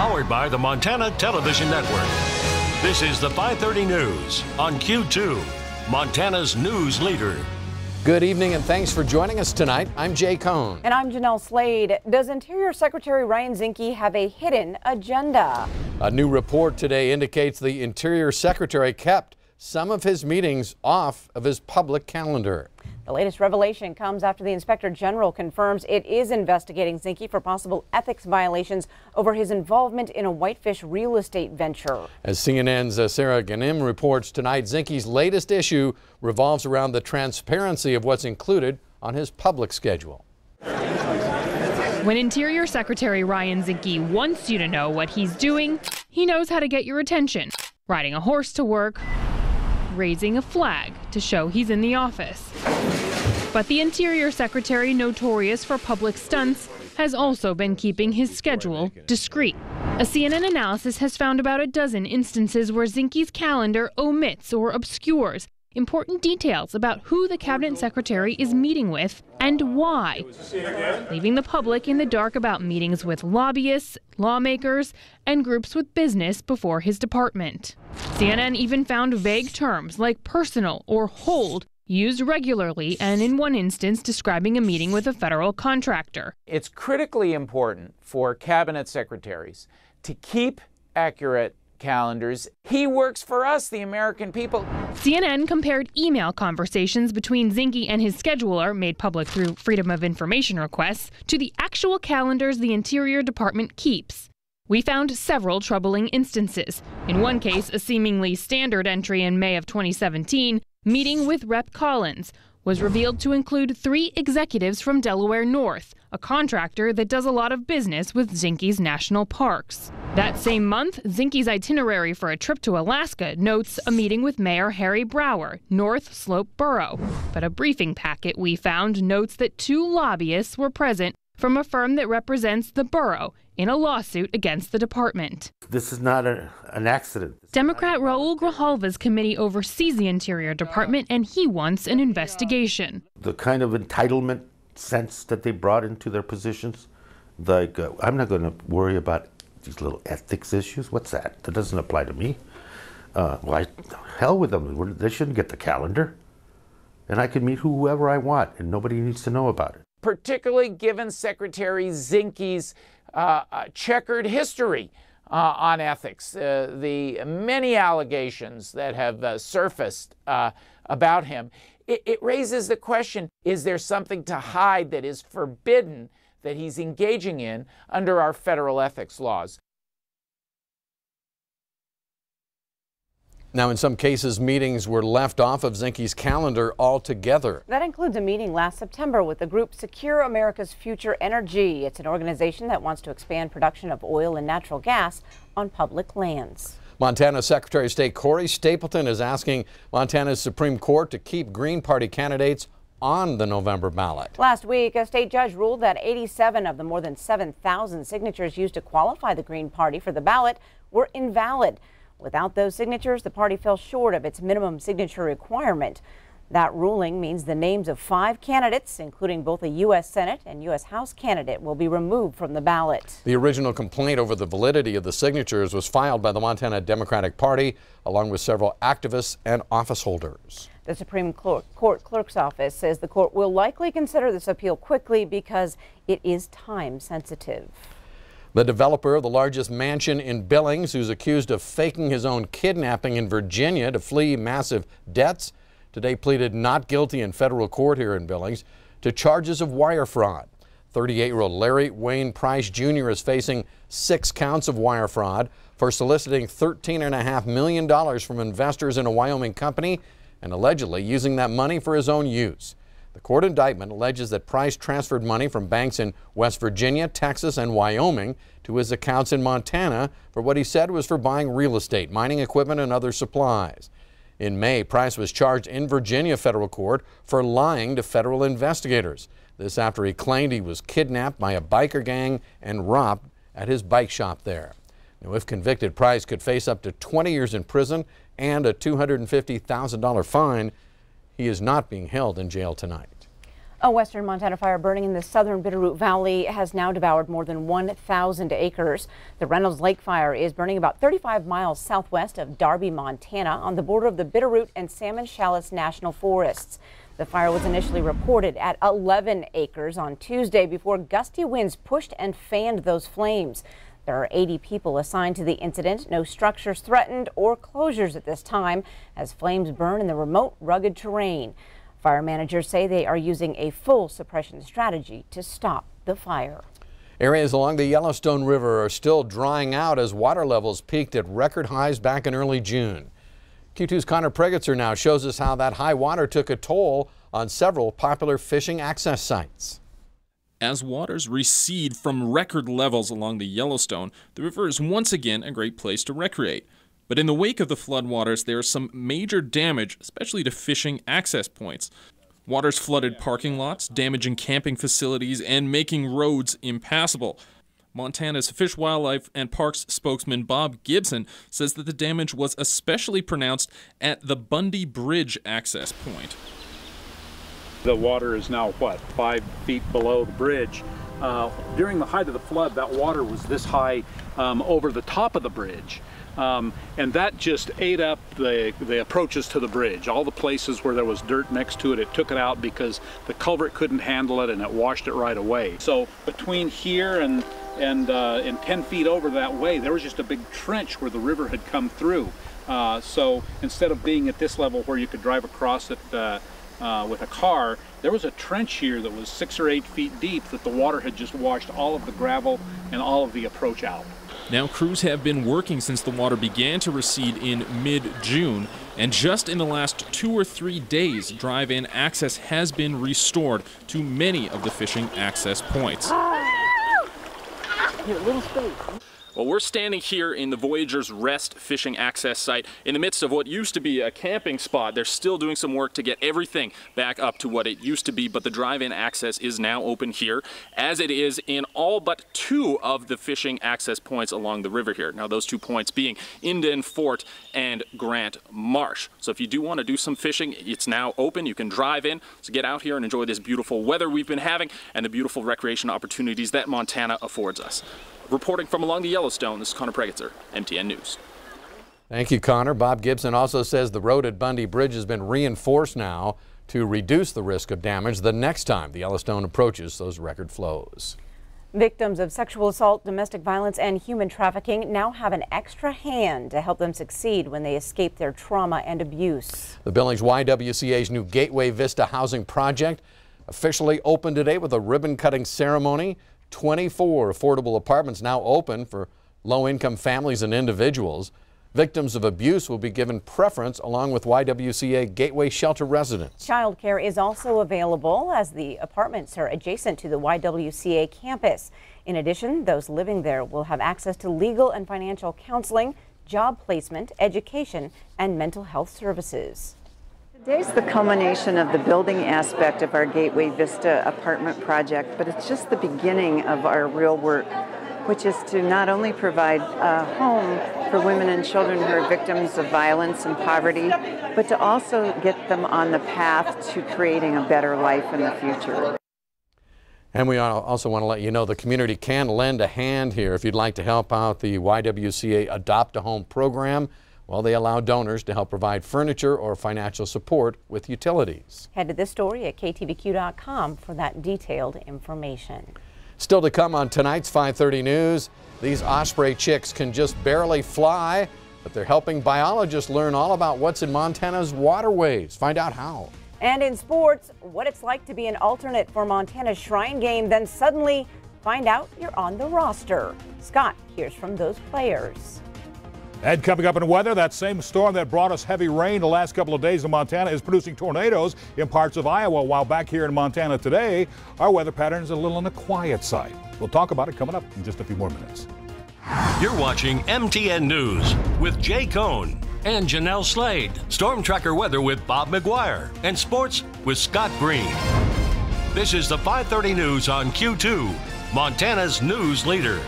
Powered by the Montana Television Network. This is the 530 News on Q2, Montana's news leader. Good evening and thanks for joining us tonight. I'm Jay Cohn. And I'm Jeanelle Slade. Does Interior Secretary Ryan Zinke have a hidden agenda? A new report today indicates the Interior Secretary kept some of his meetings off of his public calendar. The latest revelation comes after the Inspector General confirms it is investigating Zinke for possible ethics violations over his involvement in a whitefish real estate venture. As CNN's Sarah Ganim reports tonight, Zinke's latest issue revolves around the transparency of what's included on his public schedule. When Interior Secretary Ryan Zinke wants you to know what he's doing, he knows how to get your attention. Riding a horse to work, raising a flag to show he's in the office. But the Interior Secretary, notorious for public stunts, has also been keeping his schedule discreet. A CNN analysis has found about a dozen instances where Zinke's calendar omits or obscures important details about who the cabinet secretary is meeting with and why, leaving the public in the dark about meetings with lobbyists, lawmakers, and groups with business before his department. CNN even found vague terms like personal or hold used regularly, and in one instance describing a meeting with a federal contractor. It's critically important for cabinet secretaries to keep accurate calendars. He works for us, the American people. CNN compared email conversations between Zinke and his scheduler, made public through Freedom of Information requests, to the actual calendars the Interior Department keeps. We found several troubling instances. In one case, a seemingly standard entry in May of 2017, meeting with Rep. Collins, was revealed to include 3 executives from Delaware North, a contractor that does a lot of business with Zinke's national parks. That same month, Zinke's itinerary for a trip to Alaska notes a meeting with Mayor Harry Brower, North Slope Borough. But a briefing packet we found notes that 2 lobbyists were present from a firm that represents the borough in a lawsuit against the department. This is not an accident. Democrat Raul Grijalva's committee oversees the Interior Department, and he wants an investigation. The kind of entitlement sense that they brought into their positions, like, I'm not going to worry about these little ethics issues. What's that? That doesn't apply to me. Why, hell with them. They shouldn't get the calendar. And I can meet whoever I want, and nobody needs to know about it. Particularly given Secretary Zinke's checkered history on ethics, the many allegations that have surfaced about him. It raises the question, is there something to hide that is forbidden that he's engaging in under our federal ethics laws? Now, in some cases, meetings were left off of Zinke's calendar altogether. That includes a meeting last September with the group Secure America's Future Energy. It's an organization that wants to expand production of oil and natural gas on public lands. Montana Secretary of State Corey Stapleton is asking Montana's Supreme Court to keep Green Party candidates on the November ballot. Last week, a state judge ruled that 87 of the more than 7,000 signatures used to qualify the Green Party for the ballot were invalid. Without those signatures, the party fell short of its minimum signature requirement. That ruling means the names of 5 candidates, including both a U.S. Senate and U.S. House candidate, will be removed from the ballot. The original complaint over the validity of the signatures was filed by the Montana Democratic Party, along with several activists and office holders. The Supreme Court Clerk's Office says the court will likely consider this appeal quickly because it is time sensitive. The developer of the largest mansion in Billings, who's accused of faking his own kidnapping in Virginia to flee massive debts, today pleaded not guilty in federal court here in Billings to charges of wire fraud. 38-year-old Larry Wayne Price Jr. is facing 6 counts of wire fraud for soliciting $13.5 million from investors in a Wyoming company and allegedly using that money for his own use. The court indictment alleges that Price transferred money from banks in West Virginia, Texas, and Wyoming to his accounts in Montana for what he said was for buying real estate, mining equipment, and other supplies. In May, Price was charged in Virginia federal court for lying to federal investigators. This after he claimed he was kidnapped by a biker gang and robbed at his bike shop there. Now, if convicted, Price could face up to 20 years in prison and a $250,000 fine. He is not being held in jail tonight. A western Montana fire burning in the southern Bitterroot Valley has now devoured more than 1,000 acres. The Reynolds Lake fire is burning about 35 miles southwest of Darby, Montana, on the border of the Bitterroot and Salmon Challis National Forests. The fire was initially reported at 11 acres on Tuesday before gusty winds pushed and fanned those flames. There are 80 people assigned to the incident. No structures threatened or closures at this time as flames burn in the remote, rugged terrain. Fire managers say they are using a full suppression strategy to stop the fire. Areas along the Yellowstone River are still drying out as water levels peaked at record highs back in early June. Q2's Connor Pregatzer now shows us how that high water took a toll on several popular fishing access sites. As waters recede from record levels along the Yellowstone, the river is once again a great place to recreate. But in the wake of the floodwaters, there is some major damage, especially to fishing access points. Waters flooded parking lots, damaging camping facilities, and making roads impassable. Montana's Fish, Wildlife, and Parks spokesman Bob Gibson says that the damage was especially pronounced at the Bundy Bridge access point. The water is now, 5 feet below the bridge. During the height of the flood, that water was this high over the top of the bridge. And that just ate up the approaches to the bridge. All the places where there was dirt next to it, it took it out because the culvert couldn't handle it and it washed it right away. So between here and 10 feet over that way, there was just a big trench where the river had come through. So instead of being at this level where you could drive across it with a car, there was a trench here that was 6 or 8 feet deep that the water had just washed all of the gravel and all of the approach out. Now crews have been working since the water began to recede in mid-June, and just in the last 2 or 3 days, drive-in access has been restored to many of the fishing access points. Well, we're standing here in the Voyager's Rest fishing access site in the midst of what used to be a camping spot. They're still doing some work to get everything back up to what it used to be, but the drive-in access is now open here, as it is in all but 2 of the fishing access points along the river here. Now, those 2 points being Inden Fort and Grant Marsh. So if you do want to do some fishing, it's now open. You can drive in, so get out here and enjoy this beautiful weather we've been having and the beautiful recreation opportunities that Montana affords us. Reporting from along the Yellowstone, this is Connor Pregatzer, MTN News. Thank you, Connor. Bob Gibson also says the road at Bundy Bridge has been reinforced now to reduce the risk of damage the next time the Yellowstone approaches those record flows. Victims of sexual assault, domestic violence, and human trafficking now have an extra hand to help them succeed when they escape their trauma and abuse. The Billings YWCA's new Gateway Vista housing project officially opened today with a ribbon-cutting ceremony. 24 affordable apartments now open for low-income families and individuals. Victims of abuse will be given preference along with YWCA Gateway Shelter residents. Child care is also available as the apartments are adjacent to the YWCA campus. In addition, those living there will have access to legal and financial counseling, job placement, education, and mental health services. Today's the culmination of the building aspect of our Gateway Vista apartment project, but it's just the beginning of our real work, which is to not only provide a home for women and children who are victims of violence and poverty, but to also get them on the path to creating a better life in the future. And we also want to let you know the community can lend a hand here if you'd like to help out the YWCA Adopt a Home program. Well, they allow donors to help provide furniture or financial support with utilities. Head to this story at ktvq.com for that detailed information. Still to come on tonight's 5:30 News, these osprey chicks can just barely fly, but they're helping biologists learn all about what's in Montana's waterways. Find out how. And in sports, what it's like to be an alternate for Montana's Shrine Game, then suddenly find out you're on the roster. Scott hears from those players. And coming up in weather, that same storm that brought us heavy rain the last couple of days in Montana is producing tornadoes in parts of Iowa, while back here in Montana today, our weather pattern is a little on the quiet side. We'll talk about it coming up in just a few more minutes. You're watching MTN News with Jay Cohn and Jeanelle Slade. Storm Tracker weather with Bob McGuire and sports with Scott Green. This is the 5:30 News on Q2, Montana's news leader.